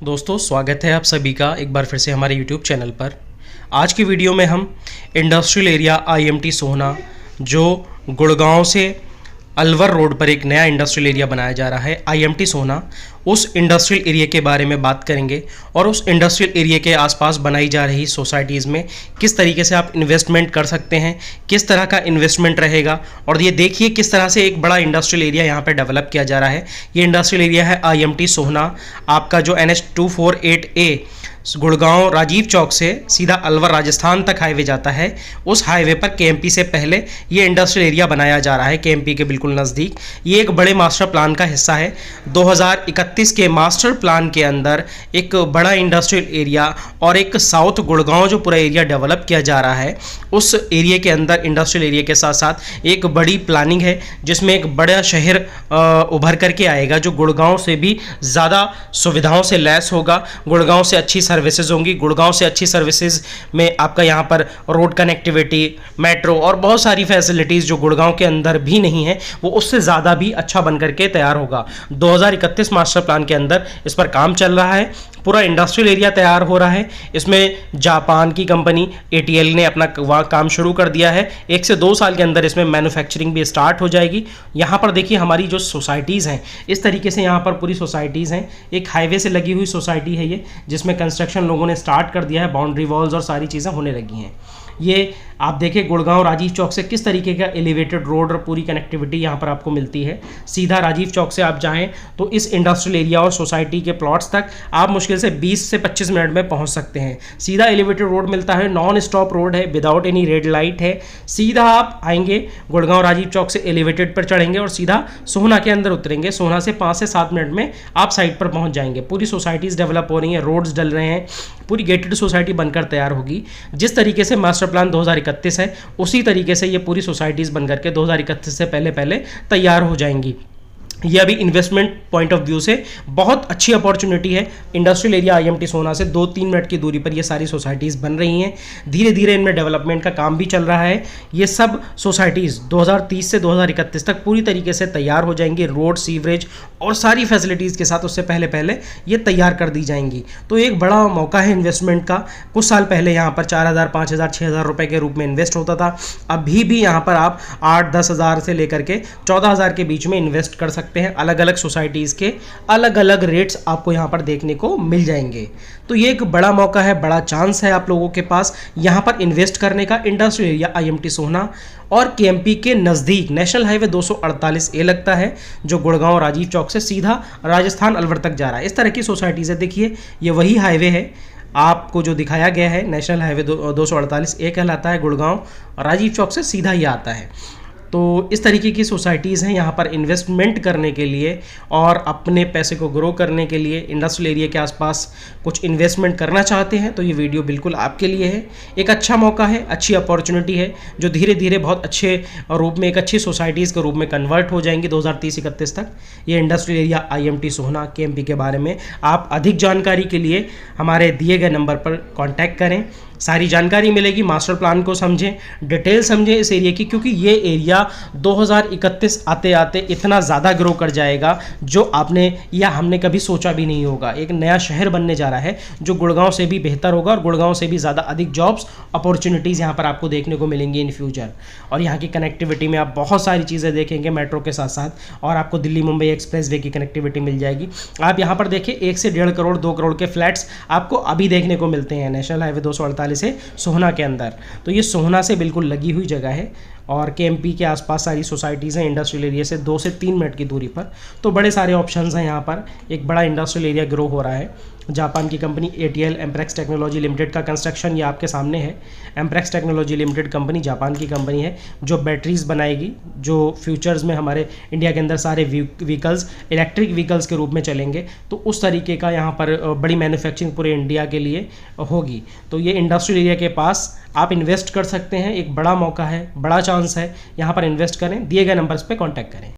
दोस्तों स्वागत है आप सभी का एक बार फिर से हमारे YouTube चैनल पर। आज की वीडियो में हम इंडस्ट्रियल एरिया IMT सोहना जो गुड़गांव से अलवर रोड पर एक नया इंडस्ट्रियल एरिया बनाया जा रहा है IMT सोहना, उस इंडस्ट्रियल एरिया के बारे में बात करेंगे और उस इंडस्ट्रियल एरिया के आसपास बनाई जा रही सोसाइटीज़ में किस तरीके से आप इन्वेस्टमेंट कर सकते हैं, किस तरह का इन्वेस्टमेंट रहेगा। और ये देखिए किस तरह से एक बड़ा इंडस्ट्रियल एरिया यहाँ पर डेवलप किया जा रहा है। ये इंडस्ट्रियल एरिया है IMT सोहना, आपका जो NH 248A गुड़गांव राजीव चौक से सीधा अलवर राजस्थान तक हाईवे जाता है। उस हाईवे पर KMP से पहले ये इंडस्ट्रियल एरिया बनाया जा रहा है, KMP के बिल्कुल नज़दीक। ये एक बड़े मास्टर प्लान का हिस्सा है। 2031 के मास्टर प्लान के अंदर एक बड़ा इंडस्ट्रियल एरिया और एक साउथ गुड़गांव जो पूरा एरिया डेवलप किया जा रहा है, उस एरिया के अंदर इंडस्ट्रियल एरिया के साथ साथ एक बड़ी प्लानिंग है जिसमें एक बड़ा शहर उभर करके आएगा जो गुड़गांव से भी ज़्यादा सुविधाओं से लैस होगा। गुड़गांव से अच्छी सर्विसेज होंगी। गुड़गांव से अच्छी सर्विसेज में आपका यहाँ पर रोड कनेक्टिविटी, मेट्रो और बहुत सारी फैसिलिटीज़ जो गुड़गांव के अंदर भी नहीं है, वो उससे ज़्यादा भी अच्छा बन करके तैयार होगा। 2031 मास्टर प्लान के अंदर इस पर काम चल रहा है। पूरा इंडस्ट्रियल एरिया तैयार हो रहा है। इसमें जापान की कंपनी ATL ने अपना काम शुरू कर दिया है। 1 से 2 साल के अंदर इसमें मैन्युफैक्चरिंग भी स्टार्ट हो जाएगी। यहाँ पर देखिए हमारी जो सोसाइटीज़ हैं, इस तरीके से यहाँ पर पूरी सोसाइटीज़ हैं। एक हाईवे से लगी हुई सोसाइटी है ये, जिसमें कंस्ट्रक्शन लोगों ने स्टार्ट कर दिया है। बाउंड्री वॉल्स और सारी चीज़ें होने लगी हैं। ये आप देखिए गुड़गांव राजीव चौक से किस तरीके का एलिवेटेड रोड और पूरी कनेक्टिविटी यहाँ पर आपको मिलती है। सीधा राजीव चौक से आप जाएं तो इस इंडस्ट्रियल एरिया और सोसाइटी के प्लॉट्स तक आप मुश्किल से 20 से 25 मिनट में पहुँच सकते हैं। सीधा एलिवेटेड रोड मिलता है, नॉन स्टॉप रोड है, विदाउट एनी रेड लाइट है। सीधा आप आएंगे गुड़गांव राजीव चौक से एलिवेटेड पर चढ़ेंगे और सीधा सोहना के अंदर उतरेंगे। सोहना से 5 से 7 मिनट में आप साइट पर पहुँच जाएंगे। पूरी सोसाइटीज़ डेवलप हो रही हैं, रोड्स डल रहे हैं, पूरी गेटेड सोसाइटी बनकर तैयार होगी। जिस तरीके से मास्टर प्लान 2031 है, उसी तरीके से ये पूरी सोसाइटीज़ बनकर के 2031 से पहले तैयार हो जाएंगी। ये अभी इन्वेस्टमेंट पॉइंट ऑफ व्यू से बहुत अच्छी अपॉर्चुनिटी है। इंडस्ट्रियल एरिया IMT सोहना से 2-3 मिनट की दूरी पर ये सारी सोसाइटीज़ बन रही हैं। धीरे धीरे इनमें डेवलपमेंट का काम भी चल रहा है। ये सब सोसाइटीज़ 2030 से 2031 तक पूरी तरीके से तैयार हो जाएंगी। रोड, सीवरेज और सारी फैसिलिटीज़ के साथ उससे पहले ये तैयार कर दी जाएंगी। तो एक बड़ा मौका है इन्वेस्टमेंट का। कुछ साल पहले यहाँ पर 4,000, 5,000, 6,000 रुपये के रूप में इन्वेस्ट होता था। अभी भी यहाँ पर आप 8-10 हज़ार से लेकर के 14,000 के बीच में इन्वेस्ट कर सकते हैं। अलग अलग सोसाइटीज़ के अलग अलग रेट्स आपको यहाँ पर देखने को मिल जाएंगे। तो ये एक बड़ा मौका है, बड़ा चांस है आप लोगों के पास यहाँ पर इन्वेस्ट करने का। इंडस्ट्रियल एरिया IMT सोहना और KMP के नज़दीक नेशनल हाईवे 248A लगता है जो गुड़गांव राजीव चौक से सीधा राजस्थान अलवर तक जा रहा है। इस तरह की सोसाइटीज़ है। देखिए ये वही हाईवे है आपको जो दिखाया गया है, नेशनल हाईवे 248A कहलाता है। गुड़गांव राजीव चौक से सीधा ही आता है। तो इस तरीके की सोसाइटीज़ हैं यहाँ पर इन्वेस्टमेंट करने के लिए और अपने पैसे को ग्रो करने के लिए। इंडस्ट्रियल एरिया के आसपास कुछ इन्वेस्टमेंट करना चाहते हैं तो ये वीडियो बिल्कुल आपके लिए है। एक अच्छा मौका है, अच्छी अपॉर्चुनिटी है जो धीरे धीरे बहुत अच्छे रूप में एक अच्छी सोसाइटीज़ के रूप में कन्वर्ट हो जाएंगी 2030-31 तक। ये इंडस्ट्रियल एरिया IMT सोहना KMP के बारे में आप अधिक जानकारी के लिए हमारे दिए गए नंबर पर कॉन्टैक्ट करें। सारी जानकारी मिलेगी। मास्टर प्लान को समझें, डिटेल समझें इस एरिया की, क्योंकि ये एरिया 2031 आते आते इतना ज़्यादा ग्रो कर जाएगा जो आपने या हमने कभी सोचा भी नहीं होगा। एक नया शहर बनने जा रहा है जो गुड़गांव से भी बेहतर होगा और गुड़गांव से भी ज़्यादा अधिक जॉब्स अपॉर्चुनिटीज़ यहाँ पर आपको देखने को मिलेंगी इन फ्यूचर। और यहाँ की कनेक्टिविटी में आप बहुत सारी चीज़ें देखेंगे मेट्रो के साथ साथ, और आपको दिल्ली मुंबई एक्सप्रेसवे की कनेक्टिविटी मिल जाएगी। आप यहाँ पर देखिए 1 से 1.5 करोड़ 2 करोड़ के फ्लैट्स आपको अभी देखने को मिलते हैं नेशनल हाईवे 248 से सोहना के अंदर। तो ये सोहना से बिल्कुल लगी हुई जगह है और KMP के आसपास सारी सोसाइटीज़ हैं इंडस्ट्रियल एरिया से 2 से 3 मिनट की दूरी पर। तो बड़े सारे ऑप्शंस हैं यहाँ पर। एक बड़ा इंडस्ट्रियल एरिया ग्रो हो रहा है। जापान की कंपनी ATL एम्प्रेक्स टेक्नोलॉजी लिमिटेड का कंस्ट्रक्शन ये आपके सामने है। एम्प्रेक्स टेक्नोलॉजी लिमिटेड कंपनी जापान की कंपनी है जो बैटरीज बनाएगी, जो फ्यूचर्स में हमारे इंडिया के अंदर सारे व्हीकल्स इलेक्ट्रिक व्हीकल्स के रूप में चलेंगे। तो उस तरीके का यहाँ पर बड़ी मैन्युफैक्चरिंग पूरे इंडिया के लिए होगी। तो ये इंडस्ट्रियल एरिया के पास आप इन्वेस्ट कर सकते हैं। एक बड़ा मौका है, बड़ा चांस है, यहाँ पर इन्वेस्ट करें। दिए गए नंबर्स पे कांटेक्ट करें।